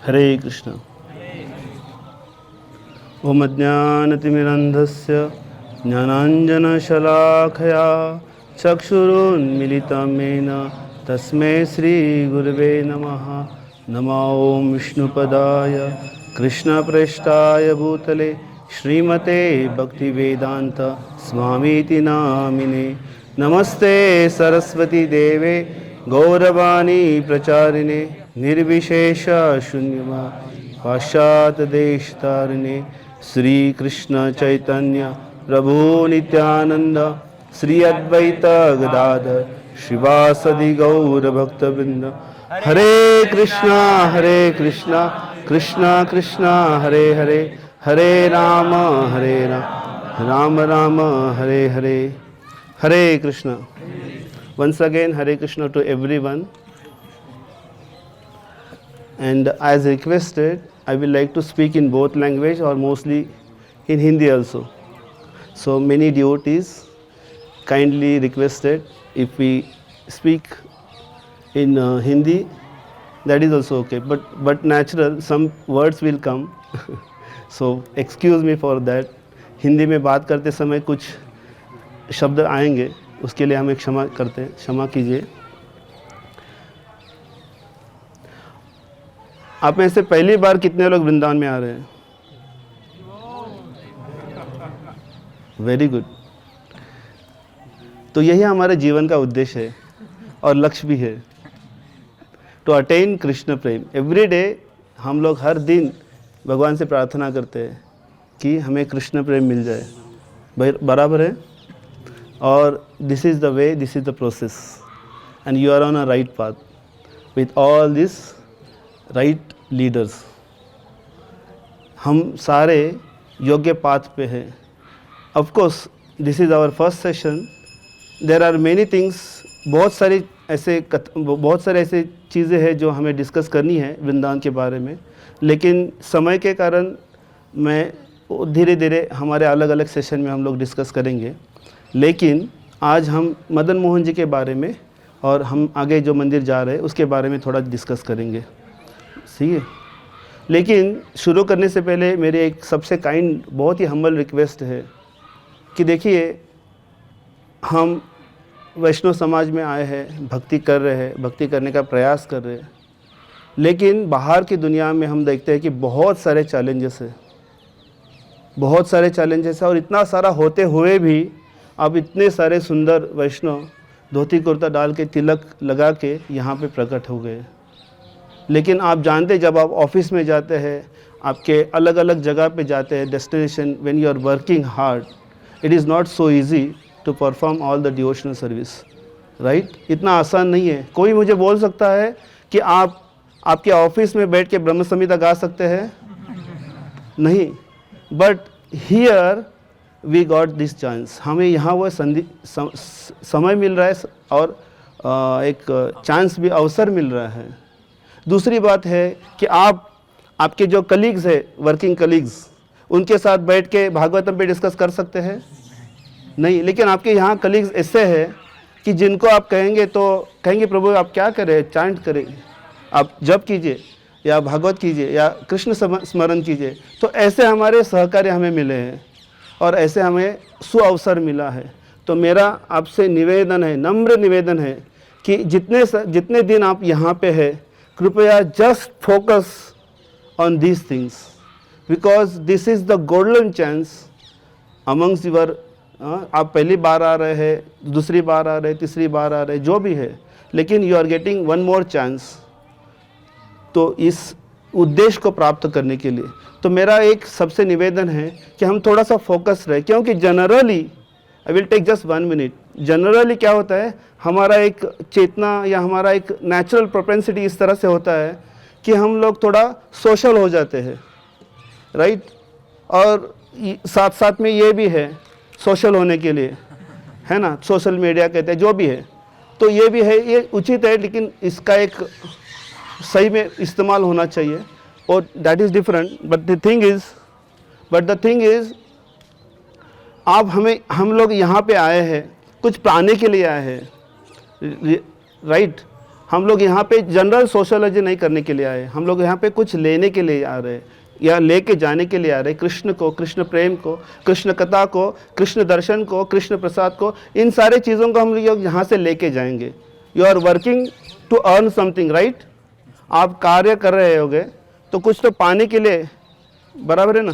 हरे कृष्ण। ओम अज्ञानतिमिरन्धस्य ज्ञानाञ्जनशलाखया चक्षुरुन्मिलितं येन तस्मै श्रीगुरवे नमः। नमो ॐ विष्णुपदाय कृष्णप्रेष्ठाय भूतले श्रीमते भक्तिवेदान्त स्वामीति नामिने। नमस्ते सरस्वती देवे गौरवाणी प्रचारिणे निर्विशेष शून्यमा पाश्चात्यदेशतारिणे। श्री कृष्ण चैतन्य प्रभु नित्यानंद श्री अद्वैत गदाधर श्रीवासदि गौर भक्तवृंद। हरे कृष्णा कृष्णा कृष्णा हरे हरे, हरे राम राम राम हरे हरे। हरे Krishna. Once again, Hare Krishna to everyone. And as requested, I will like to speak in both language or mostly in Hindi also. So many devotees kindly requested if we speak in Hindi, that is also okay. But natural, some words will come. So excuse me for that. Hindi में बात करते समय कुछ शब्द आएंगे, उसके लिए हमें क्षमा कीजिए। आप में से पहली बार कितने लोग वृंदावन में आ रहे हैं? Very good. तो यही हमारे जीवन का उद्देश्य है और लक्ष्य भी है, टू अटेन कृष्ण प्रेम। एवरी डे हम लोग हर दिन भगवान से प्रार्थना करते हैं कि हमें कृष्ण प्रेम मिल जाए, बराबर है। और this is the way, this is the process, and you are on a right path with all this right leaders. हम सारे योग्य पाथ पे हैं। Of course this is our first session. There are many things, बहुत सारे ऐसे चीज़ें हैं जो हमें डिस्कस करनी है वृंदावन के बारे में, लेकिन समय के कारण मैं धीरे धीरे हमारे अलग अलग सेशन में हम लोग डिस्कस करेंगे। लेकिन आज हम मदन मोहन जी के बारे में और हम आगे जो मंदिर जा रहे हैं उसके बारे में थोड़ा डिस्कस करेंगे, सही है। लेकिन शुरू करने से पहले मेरी एक सबसे काइंड, बहुत ही हम्बल रिक्वेस्ट है कि देखिए, हम वैष्णव समाज में आए हैं, भक्ति कर रहे हैं, भक्ति करने का प्रयास कर रहे हैं, लेकिन बाहर की दुनिया में हम देखते हैं कि बहुत सारे चैलेंजेस है, बहुत सारे चैलेंजेस है। और इतना सारा होते हुए भी अब इतने सारे सुंदर वैष्णव धोती कुर्ता डाल के तिलक लगा के यहाँ पे प्रकट हो गए। लेकिन आप जानते, जब आप ऑफिस में जाते हैं, आपके अलग अलग जगह पे जाते हैं, destination, when you are working hard, it is not so easy to perform all the devotional service, right. इतना आसान नहीं है। कोई मुझे बोल सकता है कि आप आपके ऑफिस में बैठ के ब्रह्म संहिता गा सकते हैं? नहीं। But here we got this chance. हमें यहाँ वो समय मिल रहा है और एक चांस भी, अवसर मिल रहा है। दूसरी बात है कि आपके जो कलीग्स है, वर्किंग कलीग्स, उनके साथ बैठ के भागवतम पे डिस्कस कर सकते हैं? नहीं। लेकिन आपके यहाँ कलीग्स ऐसे हैं कि जिनको आप कहेंगे तो कहेंगे प्रभु आप क्या करें, चांट करें, आप जप कीजिए या भागवत कीजिए या कृष्ण स्मरण कीजिए। तो ऐसे हमारे सहकारी हमें मिले हैं और ऐसे हमें सुअवसर मिला है। तो मेरा आपसे निवेदन है, नम्र निवेदन है कि जितने दिन आप यहाँ पे हैं, कृपया just focus on these things, because this is the golden chance amongst your. आप पहली बार आ रहे हैं, दूसरी बार आ रहे हैं, तीसरी बार आ रहे हैं, जो भी है, लेकिन you are getting one more chance. तो इस उद्देश्य को प्राप्त करने के लिए तो मेरा एक सबसे निवेदन है कि हम थोड़ा सा फोकस रहे, क्योंकि generally, I will take just 1 minute, generally क्या होता है, हमारा एक चेतना या हमारा एक नेचुरल प्रोपेंसिटी इस तरह से होता है कि हम लोग थोड़ा सोशल हो जाते हैं, राइट। और साथ साथ में ये भी है सोशल होने के लिए, है ना, सोशल मीडिया कहते हैं, जो भी है, तो ये भी है, ये उचित है, लेकिन इसका एक सही में इस्तेमाल होना चाहिए, और that is different. But the thing is हम लोग यहाँ पे आए हैं, कुछ पाने के लिए आए हैं, राइट। हम लोग यहाँ पे जनरल सोशोलॉजी नहीं करने के लिए आए, हम लोग यहाँ पे कुछ लेने के लिए आ रहे हैं या लेके जाने के लिए आ रहे हैं, कृष्ण को, कृष्ण प्रेम को, कृष्ण कथा को, कृष्ण दर्शन को, कृष्ण प्रसाद को, इन सारे चीज़ों को हम लोग यहाँ से लेके जाएंगे। You are working to earn something, right? आप कार्य कर रहे होगे तो कुछ तो पाने के लिए, बराबर है ना,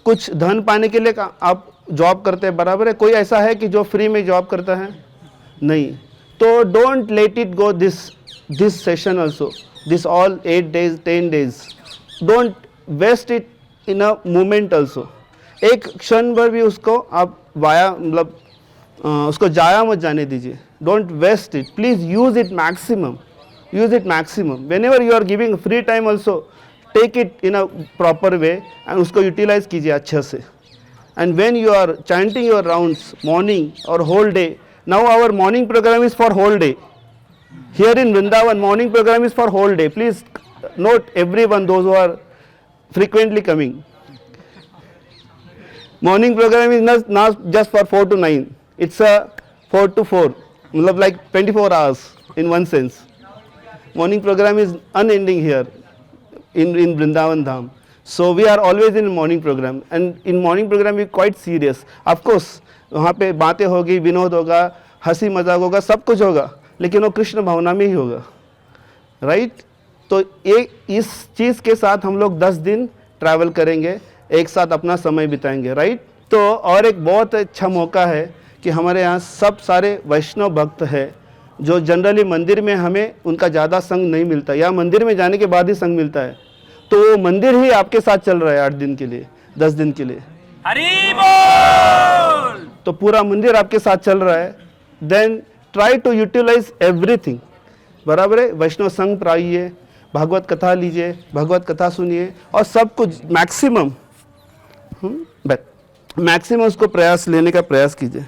कुछ धन पाने के लिए आप जॉब करते हैं, बराबर है? कोई ऐसा है कि जो फ्री में जॉब करता है? नहीं। तो don't let it go this session also, this all 8 days 10 days, don't waste it in a moment also. एक क्षण भर भी उसको आप वाया मतलब उसको जाया मत जाने दीजिए। Don't waste it, please use it maximum, use it maximum. Whenever you are giving free time also, take it in a proper way and उसको utilize कीजिए अच्छे से. And when you are chanting your rounds morning or whole day, now our morning program is for whole day. Here in Vrindavan, morning program is for whole day. Please note everyone, those who are frequently coming. Morning program is not just for 4 to 9. It's a 4 to 4, मतलब like 24 hours in one sense. Morning program is unending here in Vrindavan Dham. So we are always in morning program, and in morning program we quite serious. Of course वहाँ पे बातें होगी, विनोद होगा, हंसी मजाक होगा, सब कुछ होगा, लेकिन वो कृष्ण भावना में ही होगा, राइट? तो इस चीज़ के साथ हम लोग 10 दिन ट्रैवल करेंगे, एक साथ अपना समय बिताएंगे, राइट? तो और एक बहुत अच्छा मौका है कि हमारे यहाँ सब सारे वैष्णव भक्त हैं जो जनरली मंदिर में हमें उनका ज़्यादा संग नहीं मिलता, या मंदिर में जाने के बाद ही संग मिलता है, तो वो मंदिर ही आपके साथ चल रहा है 8 दिन के लिए, 10 दिन के लिए। हरि बोल। तो पूरा मंदिर आपके साथ चल रहा है। Then try to utilize everything, बराबर है? वैष्णव संग पाइए, भागवत कथा लीजिए, भागवत कथा सुनिए, और सब कुछ मैक्सिमम उसको प्रयास लेने का प्रयास कीजिए।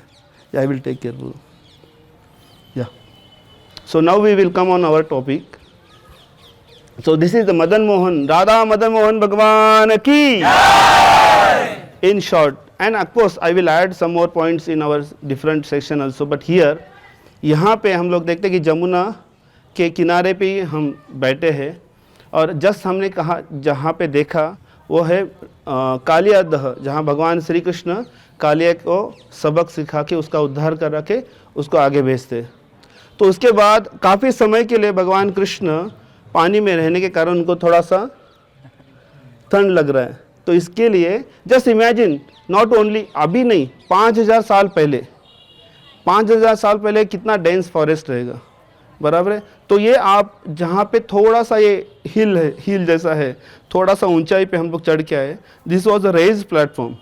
I will take care. या So now we will come on our topic. So this is the Madan Mohan, Radha Madan Mohan Bhagwan ki Jai! In short, and of course I will add some more points in our different section also, but here यहाँ पे हम लोग देखते हैं कि जमुना के किनारे पे ही हम बैठे हैं, और जस्ट हमने कहा जहाँ पे देखा वो है कालिया दह, जहाँ भगवान श्री कृष्ण कालिया को सबक सिखा के उसका उद्धार कर रखे उसको आगे भेजते। तो उसके बाद काफ़ी समय के लिए भगवान कृष्ण पानी में रहने के कारण उनको थोड़ा सा ठंड लग रहा है। तो इसके लिए जस्ट इमेजिन, नॉट ओनली अभी नहीं, 5000 साल पहले, 5000 साल पहले कितना डेंस फॉरेस्ट रहेगा, बराबर है? तो ये आप जहाँ पे थोड़ा सा ये हिल है, हिल जैसा है, थोड़ा सा ऊंचाई पे हम लोग चढ़ के आए, this was a raise platform.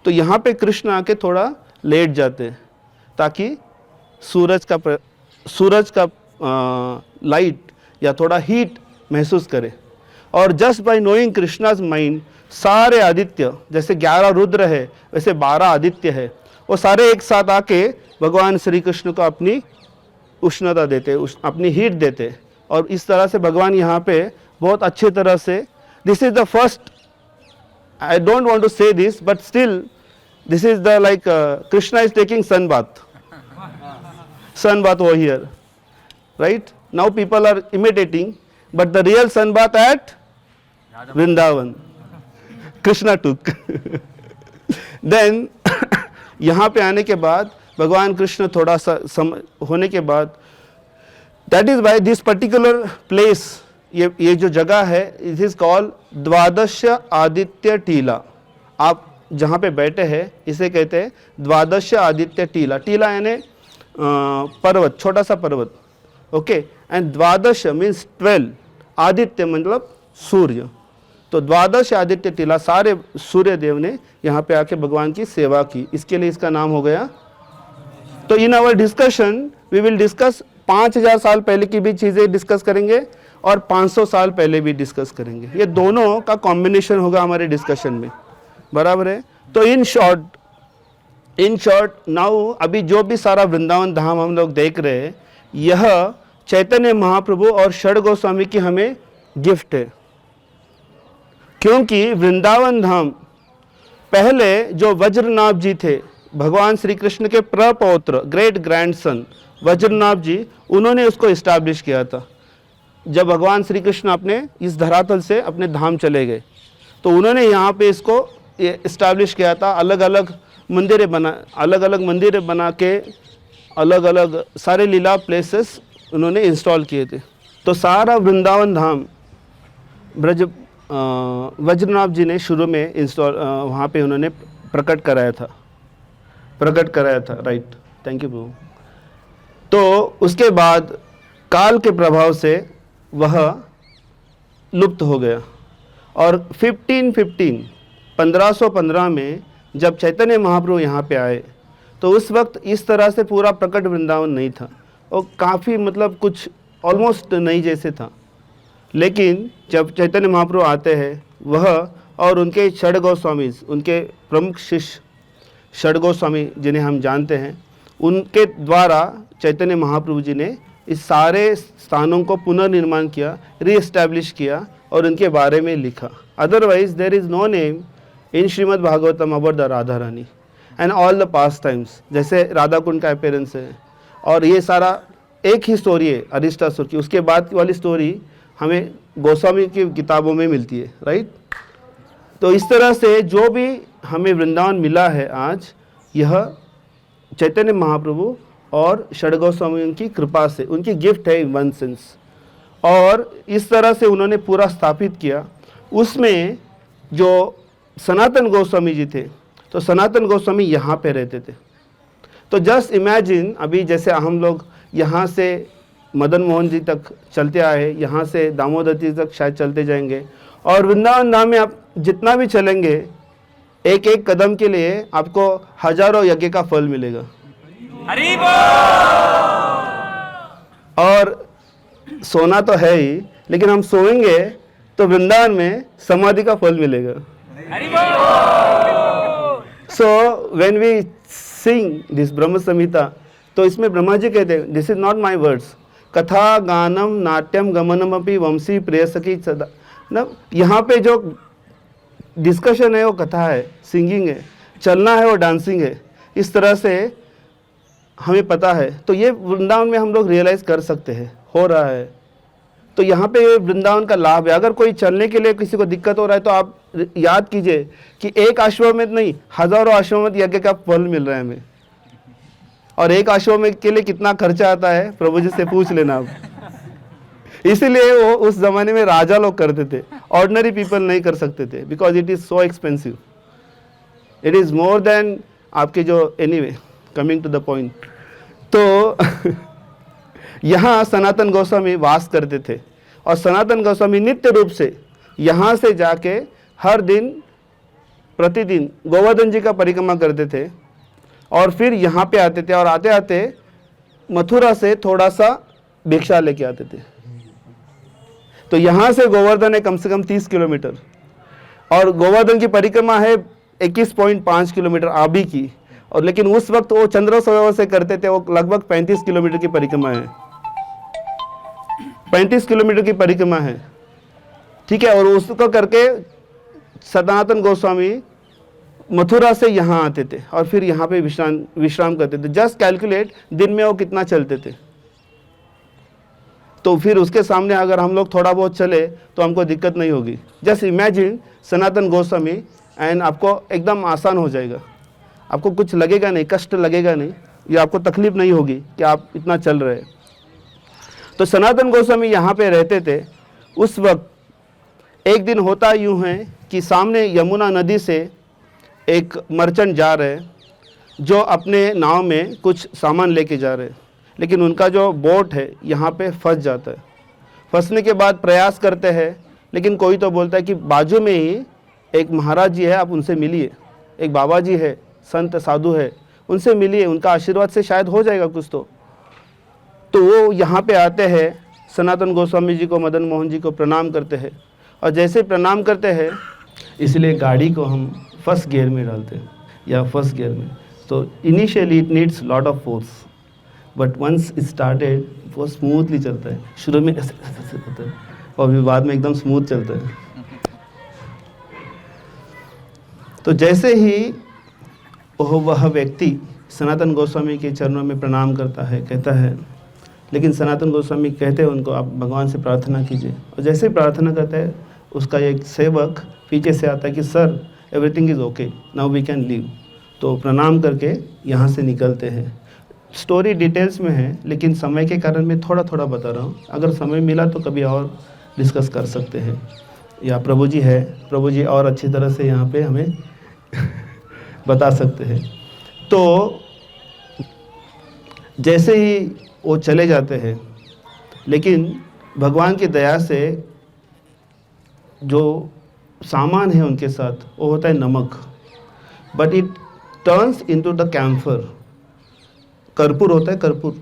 तो यहाँ पे कृष्ण आके थोड़ा लेट जाते ताकि सूरज का लाइट या थोड़ा हीट महसूस करे। और just by knowing Krishna's mind, सारे आदित्य, जैसे 11 रुद्र है वैसे 12 आदित्य है, वो सारे एक साथ आके भगवान श्री कृष्ण को अपनी उष्णता देते, अपनी हीट देते। और इस तरह से भगवान यहाँ पे बहुत अच्छी तरह से, this is the first, I don't want to say this but still this is the like Krishna is taking sun bath over here, right? Now people are imitating, but the real sun bath at Vrindavan, Krishna took. Then यहाँ पे आने के बाद भगवान कृष्ण थोड़ा सा होने के बाद, that is why this particular place, ये जो जगह है, it is called द्वादश आदित्य टीला। आप जहाँ पे बैठे हैं इसे कहते हैं द्वादश आदित्य टीला। टीला यानी पर्वत, छोटा सा पर्वत, ओके? एंड द्वादश मीन्स 12, आदित्य मतलब सूर्य। तो द्वादश आदित्य टीला, सारे सूर्य देव ने यहाँ पे आके भगवान की सेवा की, इसके लिए इसका नाम हो गया। तो in our discussion we will discuss 5000 साल पहले की भी चीज़ें डिस्कस करेंगे और 500 साल पहले भी डिस्कस करेंगे। ये दोनों का कॉम्बिनेशन होगा हमारे डिस्कशन में, बराबर है? तो इन शॉर्ट नाउ अभी जो भी सारा वृंदावन धाम हम लोग देख रहे हैं, यह चैतन्य महाप्रभु और षड गोस्वामी की हमें गिफ्ट है। क्योंकि वृंदावन धाम पहले जो वज्रनाभ जी थे, भगवान श्री कृष्ण के प्रपौत्र, ग्रेट ग्रैंडसन वज्रनाभ जी, उन्होंने उसको इस्टेब्लिश किया था। जब भगवान श्री कृष्ण अपने इस धरातल से अपने धाम चले गए तो उन्होंने यहाँ पे इसको इस्टेब्लिश किया था। अलग अलग मंदिरें बना के अलग अलग सारे लीला प्लेसेस उन्होंने इंस्टॉल किए थे। तो सारा वृंदावन धाम वज्रनाभ जी ने शुरू में वहाँ पे उन्होंने प्रकट कराया था, राइट। थैंक यू प्रभु। तो उसके बाद काल के प्रभाव से वह लुप्त हो गया और 1515 में जब चैतन्य महाप्रभु यहाँ पे आए तो उस वक्त इस तरह से पूरा प्रकट वृंदावन नहीं था और काफ़ी मतलब कुछ ऑलमोस्ट नहीं जैसे था। लेकिन जब चैतन्य महाप्रभु आते हैं वह और उनके षड गोस्वामी, उनके प्रमुख शिष्य षड गोस्वामी जिन्हें हम जानते हैं, उनके द्वारा चैतन्य महाप्रभु जी ने इस सारे स्थानों को पुनर्निर्माण किया, रीएस्टैब्लिश किया और उनके बारे में लिखा। Otherwise there is no name in Srimad Bhagavatam about the Radha Rani and all the pastimes. जैसे राधा कुंड का अपीयरेंस है और ये सारा एक ही स्टोरी है अरिष्टासुर की, उसके बाद वाली स्टोरी हमें गोस्वामी की किताबों में मिलती है, राइट। तो इस तरह से जो भी हमें वृंदावन मिला है आज, यह चैतन्य महाप्रभु और षड गोस्वामी की कृपा से, उनकी गिफ्ट है इन वन सेंस। और इस तरह से उन्होंने पूरा स्थापित किया। उसमें जो सनातन गोस्वामी जी थे, तो सनातन गोस्वामी यहाँ पे रहते थे। तो जस्ट इमेजिन, अभी जैसे हम लोग यहाँ से मदन मोहन जी तक चलते आए, यहाँ से दामोदर जी तक शायद चलते जाएंगे, और वृंदावन धाम में आप जितना भी चलेंगे, एक एक कदम के लिए आपको हजारों यज्ञ का फल मिलेगा। हरि बोल। और सोना तो है ही, लेकिन हम सोएंगे तो वृंदावन में समाधि का फल मिलेगा। हरि बोल। So when we sing this Brahma Samhita, तो इसमें ब्रह्मा जी कहते हैं, this is not my words, कथा गानम नाट्यम गमनम अपि वंशी प्रेयसकी सदा। ना, यहाँ पे जो डिस्कशन है वो कथा है, सिंगिंग है, चलना है वो डांसिंग है। इस तरह से हमें पता है। तो ये वृंदावन में हम लोग रियलाइज़ कर सकते हैं, हो रहा है। तो यहाँ पे वृंदावन का लाभ है। अगर कोई चलने के लिए किसी को दिक्कत हो रहा है तो आप याद कीजिए कि एक अश्वमेध नहीं, हजारों अश्वमेध यज्ञ का फल मिल रहा है हमें। और एक अश्वमेध के लिए कितना खर्चा आता है, प्रभु जी से पूछ लेना आप। इसीलिए वो उस जमाने में राजा लोग करते थे, ऑर्डिनरी पीपल नहीं कर सकते थे, because it is so expensive. It is more than आपके जो, anyway coming to the point. तो यहाँ सनातन गोस्वामी वास करते थे और सनातन गोस्वामी नित्य रूप से यहाँ से जाके हर दिन प्रतिदिन गोवर्धन जी का परिक्रमा करते थे और फिर यहाँ पे आते थे, और आते आते मथुरा से थोड़ा सा भिक्षा लेके आते थे। तो यहाँ से गोवर्धन है कम से कम 30 किलोमीटर, और गोवर्धन की परिक्रमा है 21.5 किलोमीटर आबी की, और लेकिन उस वक्त वो चंद्र सरोवर से करते थे, वो लगभग 35 किलोमीटर की परिक्रमा है, 35 किलोमीटर की परिक्रमा है, ठीक है। और उसको करके सनातन गोस्वामी मथुरा से यहाँ आते थे और फिर यहाँ पे विश्राम करते थे। जस्ट कैलकुलेट दिन में वो कितना चलते थे। तो फिर उसके सामने अगर हम लोग थोड़ा बहुत चले तो हमको दिक्कत नहीं होगी। Just imagine Sanatan Goswami, and आपको एकदम आसान हो जाएगा, आपको कुछ लगेगा नहीं, कष्ट लगेगा नहीं, या आपको तकलीफ नहीं होगी कि आप इतना चल रहे हैं। तो सनातन गोस्वामी यहाँ पे रहते थे। उस वक्त एक दिन होता यूँ है कि सामने यमुना नदी से एक मर्चेंट जा रहे हैं जो अपने नाव में कुछ सामान लेके जा रहे हैं, लेकिन उनका जो बोट है यहाँ पे फंस जाता है। फंसने के बाद प्रयास करते हैं, लेकिन कोई तो बोलता है कि बाजू में ही एक महाराज जी है, आप उनसे मिलिए, एक बाबा जी है, संत साधु है, उनसे मिलिए, उनका आशीर्वाद से शायद हो जाएगा कुछ। तो वो यहाँ पे आते हैं, सनातन गोस्वामी जी को, मदन मोहन जी को प्रणाम करते हैं, और जैसे प्रणाम करते हैं, इसलिए गाड़ी को हम फर्स्ट गियर में डालते हैं या फर्स्ट गियर में। तो initially it needs lot of force, but once it started वो स्मूथली चलता है। शुरू में ऐसे होता है और फिर बाद में एकदम स्मूथ चलता है। तो जैसे ही वह व्यक्ति सनातन गोस्वामी के चरणों में प्रणाम करता है, कहता है लेकिन सनातन गोस्वामी कहते हैं उनको, आप भगवान से प्रार्थना कीजिए। और जैसे ही प्रार्थना करते हैं, उसका एक सेवक पीछे से आता है कि sir everything is okay, now we can leave. तो प्रणाम करके यहाँ से निकलते हैं। स्टोरी डिटेल्स में है, लेकिन समय के कारण मैं थोड़ा थोड़ा बता रहा हूँ। अगर समय मिला तो कभी और डिस्कस कर सकते हैं, या प्रभु जी है, प्रभु जी और अच्छी तरह से यहाँ पे हमें बता सकते हैं। तो जैसे ही वो चले जाते हैं, लेकिन भगवान की दया से जो सामान है उनके साथ वो होता है नमक, but it turns into the camphor. कर्पूर होता है, कर्पूर,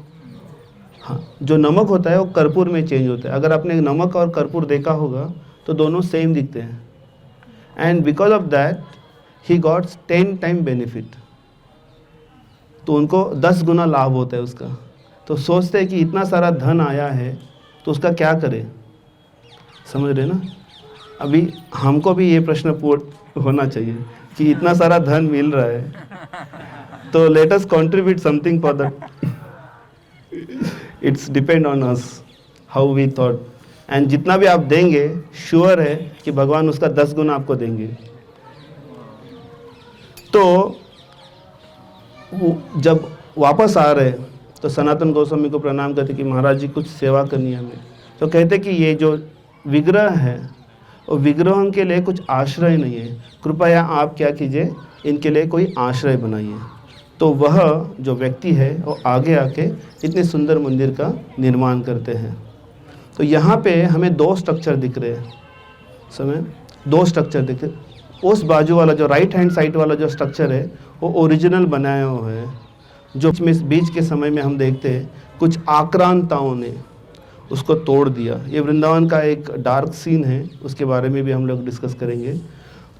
हाँ, जो नमक होता है वो कर्पूर में चेंज होता है। अगर आपने नमक और कर्पूर देखा होगा तो दोनों सेम दिखते हैं। And because of that he got 10 time benefit. तो उनको 10 गुना लाभ होता है उसका। तो सोचते हैं कि इतना सारा धन आया है तो उसका क्या करें, समझ रहे ना। अभी हमको भी ये प्रश्न होना चाहिए कि इतना सारा धन मिल रहा है तो let us contribute something for that. It's depend on us how we thought. And जितना भी आप देंगे, श्योर है कि भगवान उसका 10 गुना आपको देंगे। तो जब वापस आ रहे तो सनातन गोस्वामी को प्रणाम करते कि महाराज जी कुछ सेवा करनी है हमें। तो कहते कि ये जो विग्रह है वो विग्रहों के लिए कुछ आश्रय नहीं है, कृपया आप क्या कीजिए, इनके लिए कोई आश्रय बनाइए। तो वह जो व्यक्ति है वो आगे आके इतने सुंदर मंदिर का निर्माण करते हैं। तो यहाँ पे हमें 2 स्ट्रक्चर दिख रहे हैं, समय 2 स्ट्रक्चर दिख रहे। उस बाजू वाला जो राइट हैंड साइड वाला जो स्ट्रक्चर है वो ओरिजिनल बनाया हुआ है, जो बीच के समय में हम देखते हैं कुछ आक्रांताओं ने उसको तोड़ दिया। ये वृंदावन का एक डार्क सीन है, उसके बारे में भी हम लोग डिस्कस करेंगे।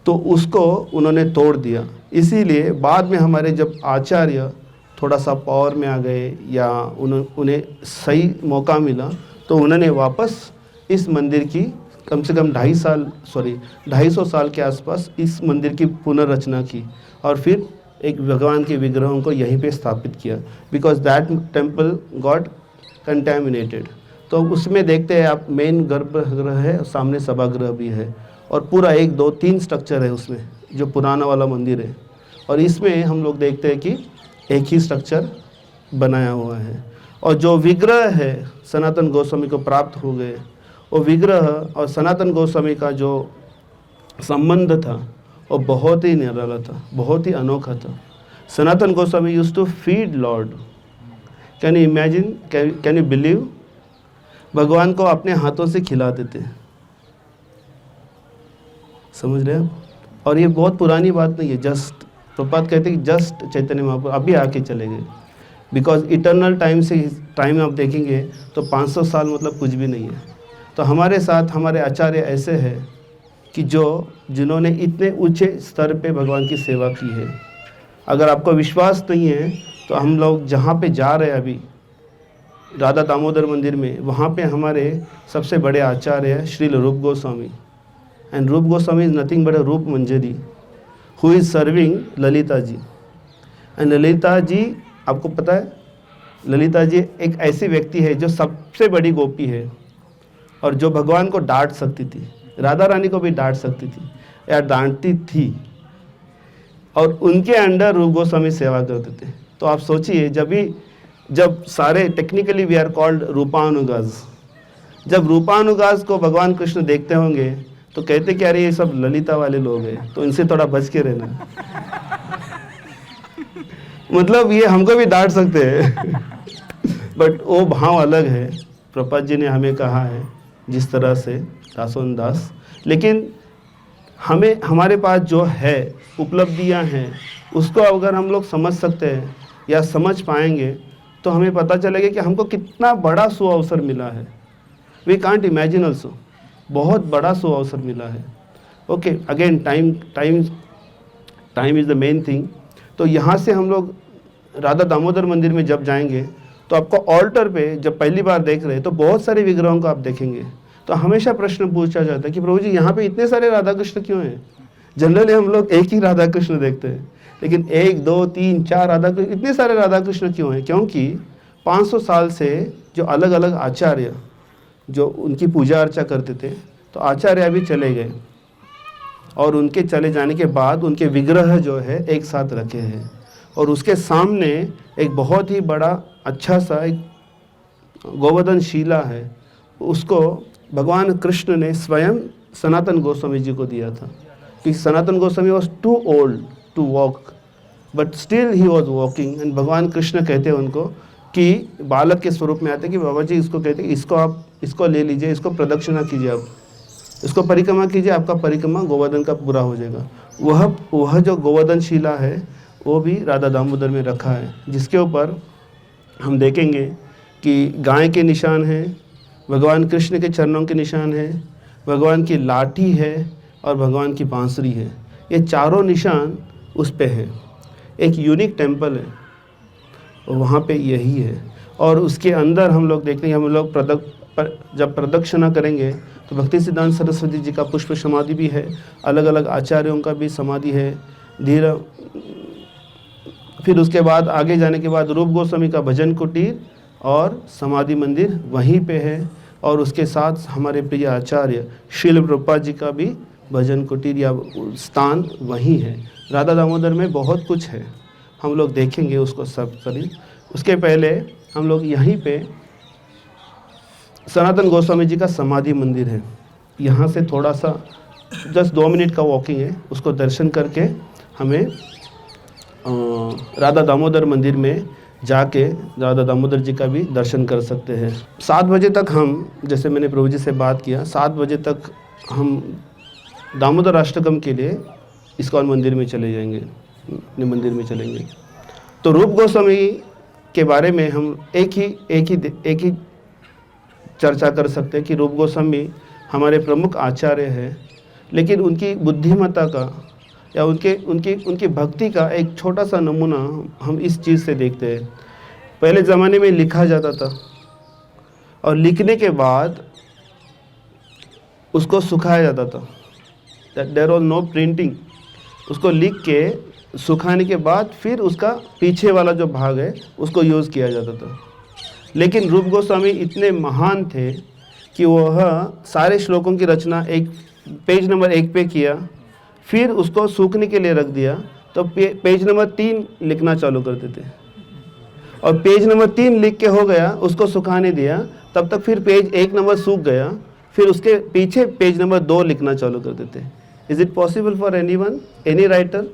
तो उसको उन्होंने तोड़ दिया। इसीलिए बाद में हमारे जब आचार्य थोड़ा सा पावर में आ गए या उन्हें सही मौका मिला तो उन्होंने वापस इस मंदिर की कम से कम 250 साल के आसपास इस मंदिर की पुनर्रचना की और फिर एक भगवान के विग्रहों को यहीं पे स्थापित किया, because that temple got contaminated. तो उसमें देखते हैं आप, मेन गर्भगृह है और सामने सभागृह भी है और पूरा 1 2 3 स्ट्रक्चर है उसमें, जो पुराना वाला मंदिर है। और इसमें हम लोग देखते हैं कि एक ही स्ट्रक्चर बनाया हुआ है। और जो विग्रह है सनातन गोस्वामी को प्राप्त हो गए, वो विग्रह और सनातन गोस्वामी का जो संबंध था वो बहुत ही निराला था, बहुत ही अनोखा था। Sanatan Goswami used to feed lord. Can you imagine, can you believe, भगवान को अपने हाथों से खिला देते, समझ रहे हैं। और ये बहुत पुरानी बात नहीं है, जस्ट प्रपात कहते हैं कि जस्ट चैतन्य महाप्रभु अभी आके चले गए। बिकॉज इटर्नल टाइम से टाइम आप देखेंगे तो 500 साल मतलब कुछ भी नहीं है। तो हमारे साथ हमारे आचार्य ऐसे हैं कि जिन्होंने इतने ऊंचे स्तर पे भगवान की सेवा की है। अगर आपको विश्वास नहीं है तो हम लोग जहाँ पे जा रहे हैं अभी राधा दामोदर मंदिर में, वहाँ पे हमारे सबसे बड़े आचार्य है श्रील रूप Goswami. And Rupa Goswami is nothing but a Rupa Manjari who is serving Lalita ji. And Lalita ji, आपको पता है ललिता जी एक ऐसी व्यक्ति है जो सबसे बड़ी गोपी है और जो भगवान को डांट सकती थी, राधा रानी को भी डांट सकती थी या डांटती थी, और उनके अंडर रूप गोस्वामी सेवा करते थे। तो आप सोचिए, जब सारे टेक्निकली वी आर कॉल्ड रूपानुगाज, जब रूपानुगाज को भगवान कृष्ण देखते होंगे तो कहते कि अरे ये सब ललिता वाले लोग हैं, तो इनसे थोड़ा बच के रहना। मतलब ये हमको भी डांट सकते हैं बट वो भाव अलग है। प्रपात जी ने हमें कहा है जिस तरह से दासों दास, लेकिन हमारे पास जो है उपलब्धियां हैं उसको अगर हम लोग समझ सकते हैं या समझ पाएंगे तो हमें पता चलेगा कि हमको कितना बड़ा सुअवसर मिला है। वी कांट इमेजिन ऑल्सो, बहुत बड़ा सुअवसर मिला है। Okay, again time is the main thing. तो यहाँ से हम लोग राधा दामोदर मंदिर में जब जाएंगे तो आपको ऑल्टर पे जब पहली बार देख रहे हैं तो बहुत सारे विग्रहों को आप देखेंगे। तो हमेशा प्रश्न पूछा जाता है कि प्रभु जी यहाँ पे इतने सारे राधा कृष्ण क्यों हैं? जनरली हम लोग एक ही राधा कृष्ण देखते हैं, लेकिन 1 2 3 4 राधा कृष्ण, इतने सारे राधा कृष्ण क्यों हैं? क्योंकि 500 साल से जो अलग अलग आचार्य जो उनकी पूजा अर्चा करते थे, तो आचार्य भी चले गए और उनके चले जाने के बाद उनके विग्रह जो है एक साथ रखे हैं और उसके सामने एक बहुत ही बड़ा अच्छा सा एक गोवर्धन शिला है, उसको भगवान कृष्ण ने स्वयं सनातन गोस्वामी जी को दिया था कि Sanatan Goswami was too old to walk but still he was walking and भगवान कृष्ण कहते हैं उनको कि बालक के स्वरूप में आते कि बाबा जी इसको कहते हैं इसको आप इसको ले लीजिए, इसको प्रदक्षिणा कीजिए, आप इसको परिक्रमा कीजिए, आपका परिक्रमा गोवर्धन का पूरा हो जाएगा। वह जो गोवर्धन शिला है वो भी राधा दामोदर में रखा है, जिसके ऊपर हम देखेंगे कि गाय के निशान हैं, भगवान कृष्ण के चरणों के निशान हैं, भगवान की लाठी है और भगवान की बांसुरी है। ये चारों निशान उस पे हैं। एक यूनिक टेम्पल है और वहाँ पे यही है। और उसके अंदर हम लोग देखते हैं, हम लोग जब प्रदक्षिणा करेंगे तो भक्ति सिद्धांत सरस्वती जी का पुष्प समाधि भी है, अलग अलग आचार्यों का भी समाधि है। फिर उसके बाद आगे जाने के बाद रूप गोस्वामी का भजन कुटीर और समाधि मंदिर वहीं पे है और उसके साथ हमारे प्रिय आचार्य श्रील प्रभुपाद जी का भी भजन कुटीर या स्थान वहीं है। राधा दामोदर में बहुत कुछ है, हम लोग देखेंगे उसको सब करीब। उसके पहले हम लोग यहीं पे सनातन गोस्वामी जी का समाधि मंदिर है, यहाँ से थोड़ा सा जस्ट 2 मिनट का वॉकिंग है, उसको दर्शन करके हमें राधा दामोदर मंदिर में जाके राधा दामोदर जी का भी दर्शन कर सकते हैं। 7 बजे तक हम, जैसे मैंने प्रभु जी से बात किया, 7 बजे तक हम दामोदर अष्टकम के लिए इस्कॉन मंदिर में चले जाएंगे, अपने मंदिर में चलेंगे। तो रूप गोस्वामी के बारे में हम एक ही चर्चा कर सकते हैं कि रूप गोस्वामी हमारे प्रमुख आचार्य हैं, लेकिन उनकी बुद्धिमत्ता का या उनकी भक्ति का एक छोटा सा नमूना हम इस चीज़ से देखते हैं। पहले ज़माने में लिखा जाता था और लिखने के बाद उसको सुखाया जाता था, देयर वॉज नो प्रिंटिंग। उसको लिख के सुखाने के बाद फिर उसका पीछे वाला जो भाग है उसको यूज़ किया जाता था। लेकिन रूप गोस्वामी इतने महान थे कि वह सारे श्लोकों की रचना पेज नंबर 1 पे किया, फिर उसको सूखने के लिए रख दिया, तो पेज नंबर 3 लिखना चालू करते थे और पेज नंबर 3 लिख के हो गया, उसको सुखाने दिया, तब तक फिर पेज 1 नंबर सूख गया, फिर उसके पीछे पेज नंबर 2 लिखना चालू कर देते। Is it possible for any writer?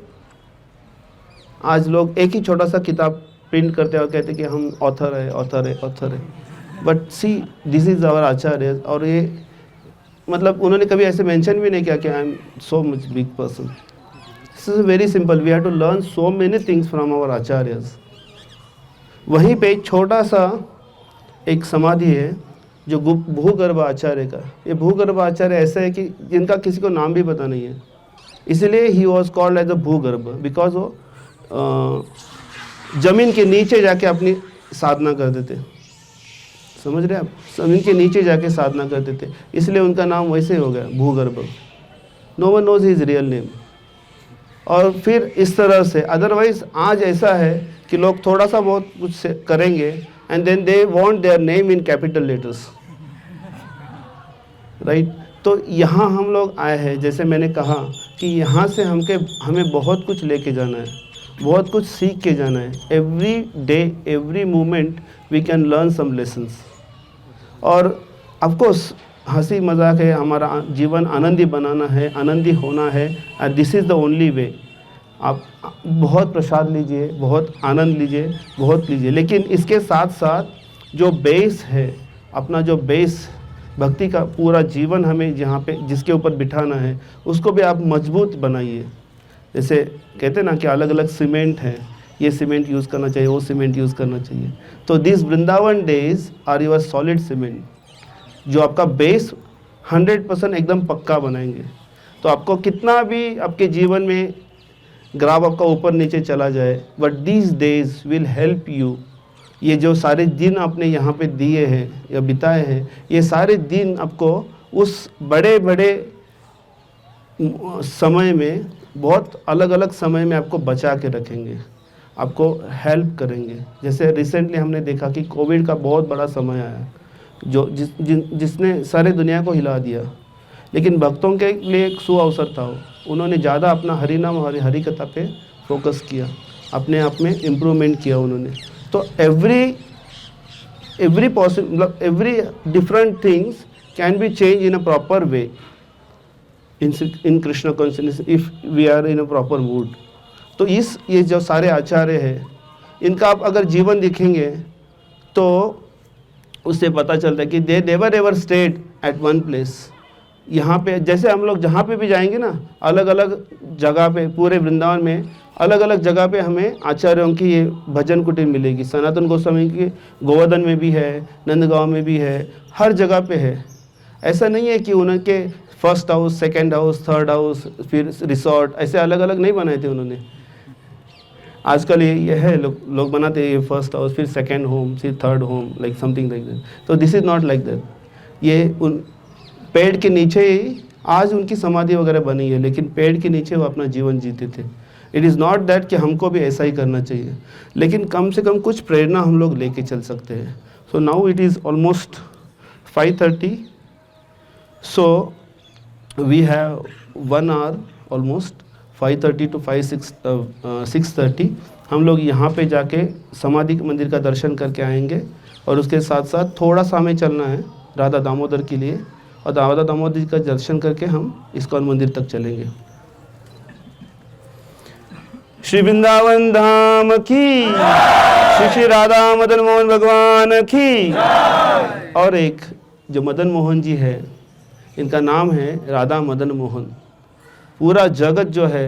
आज लोग एक ही छोटा सा किताब प्रिंट करते हैं और कहते हैं कि हम ऑथर है। But see, this is our acharya. और ये मतलब उन्होंने कभी ऐसे मेंशन भी नहीं किया कि I am so much big person. This is very simple, we have to learn so many things from our आचार्यस। वहीं पे एक छोटा सा एक समाधि है जो भूगर्भ आचार्य का। ये भूगर्भ आचार्य ऐसा है कि जिनका किसी को नाम भी पता नहीं है, इसलिए he was called as a भूगर्भ, बिकॉज वो ज़मीन के नीचे जाके अपनी साधना करते थे। समझ रहे आप? ज़मीन के नीचे जाके साधना करते थे, इसलिए उनका नाम वैसे हो गया भूगर्भ। No one knows his real name. और फिर इस तरह से, अदरवाइज आज ऐसा है कि लोग थोड़ा सा बहुत कुछ करेंगे and then they want their name in capital letters, right? तो यहाँ हम लोग आए हैं, जैसे मैंने कहा कि यहाँ से हमें बहुत कुछ लेके जाना है, बहुत कुछ सीख के जाना है। Every day, every moment we can learn some lessons. और ऑफकोर्स हंसी मजाक है, हमारा जीवन आनंदी बनाना है, आनंदी होना है, and this is the only way. आप बहुत प्रसाद लीजिए, बहुत आनंद लीजिए, बहुत लीजिए, लेकिन इसके साथ साथ जो बेस है, अपना जो बेस भक्ति का पूरा जीवन हमें जहाँ पे जिसके ऊपर बिठाना है, उसको भी आप मजबूत बनाइए। जैसे कहते हैं ना कि अलग अलग सीमेंट है, ये सीमेंट यूज़ करना चाहिए, वो सीमेंट यूज़ करना चाहिए। तो this Vrindavan days are your solid cement, जो आपका बेस 100% एकदम पक्का बनाएंगे। तो आपको कितना भी आपके जीवन में ग्राफ आपका ऊपर नीचे चला जाए, but these days will help you. ये जो सारे दिन आपने यहाँ पे दिए हैं या बिताए हैं, ये सारे दिन आपको उस बड़े बड़े समय में, बहुत अलग अलग समय में आपको बचा के रखेंगे। आपको हेल्प करेंगे। जैसे रिसेंटली हमने देखा कि कोविड का बहुत बड़ा समय आया जो जिसने सारे दुनिया को हिला दिया, लेकिन भक्तों के लिए एक सुअवसर था। उन्होंने ज़्यादा अपना हरि नाम और हरि कथा पे फोकस किया, अपने आप में इम्प्रूवमेंट किया उन्होंने। तो every possible every different things can be change in a proper way in Krishna consciousness if we are in a proper mood. तो ये जो सारे आचार्य हैं, इनका आप अगर जीवन देखेंगे तो उससे पता चलता है कि they never ever stayed at one place. यहाँ पे जैसे हम लोग जहाँ पे भी जाएंगे ना, अलग अलग जगह पे पूरे वृंदावन में अलग अलग जगह पे हमें आचार्यों की ये भजन कुटीर मिलेगी। सनातन गोस्वामी की गोवर्धन में भी है, नंदगांव में भी है, हर जगह पे है। ऐसा नहीं है कि उनके first house, second house, third house, फिर रिसोर्ट, ऐसे अलग अलग नहीं बनाए थे उन्होंने। आजकल ये है लोग बनाते हैं, ये फर्स्ट हाउस, फिर सेकेंड होम, फिर third home, like something like that. तो this is not like that. ये उन पेड़ के नीचे ही आज उनकी समाधि वगैरह बनी है, लेकिन पेड़ के नीचे वो अपना जीवन जीते थे। इट इज़ नॉट दैट कि हमको भी ऐसा ही करना चाहिए, लेकिन कम से कम कुछ प्रेरणा हम लोग लेके चल सकते हैं। So now it is almost 5:30, so we have 1 hour almost 5:30 to 6:30। हम लोग यहाँ पे जाके समाधि मंदिर का दर्शन करके आएंगे, और उसके साथ साथ थोड़ा सा हमें चलना है राधा दामोदर के लिए, और राधा दामोदर जी का दर्शन करके हम इस्कॉन मंदिर तक चलेंगे। श्री वृंदावन धाम की, श्री श्री राधा मदन मोहन भगवान की। और एक जो मदन मोहन जी है, इनका नाम है राधा मदन मोहन। पूरा जगत जो है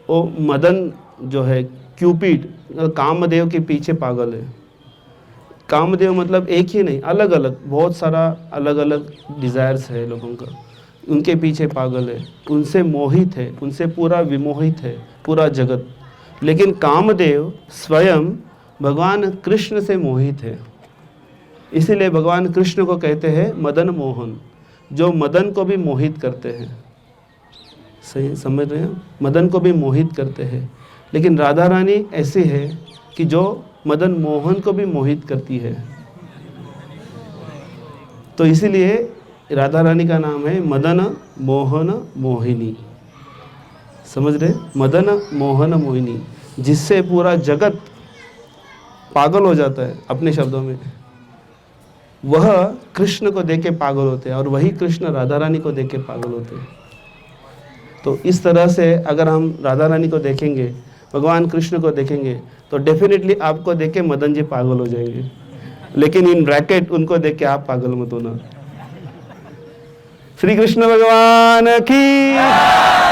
वो मदन जो है, क्यूपिड, कामदेव के पीछे पागल है। कामदेव मतलब एक ही नहीं, अलग अलग बहुत सारा अलग अलग डिज़ायर्स है लोगों का, उनके पीछे पागल है, उनसे मोहित है, उनसे पूरा विमोहित है पूरा जगत। लेकिन कामदेव स्वयं भगवान कृष्ण से मोहित है, इसीलिए भगवान कृष्ण को कहते हैं मदन मोहन, जो मदन को भी मोहित करते हैं। सही समझ रहे हैं? मदन को भी मोहित करते हैं। लेकिन राधा रानी ऐसी है कि जो मदन मोहन को भी मोहित करती है। तो इसीलिए राधा रानी का नाम है मदन मोहन मोहिनी। समझ रहे? मदन मोहन मोहिनी, जिससे पूरा जगत पागल हो जाता है अपने शब्दों में। वह कृष्ण को देख के पागल होते हैं, और वही कृष्ण राधा रानी को देख के पागल होते हैं। तो इस तरह से अगर हम राधा रानी को देखेंगे, भगवान कृष्ण को देखेंगे, तो डेफिनेटली आपको देख के मदन जी पागल हो जाएंगे। लेकिन इन ब्रैकेट उनको देख के आप पागल मत होना। श्री कृष्ण भगवान की।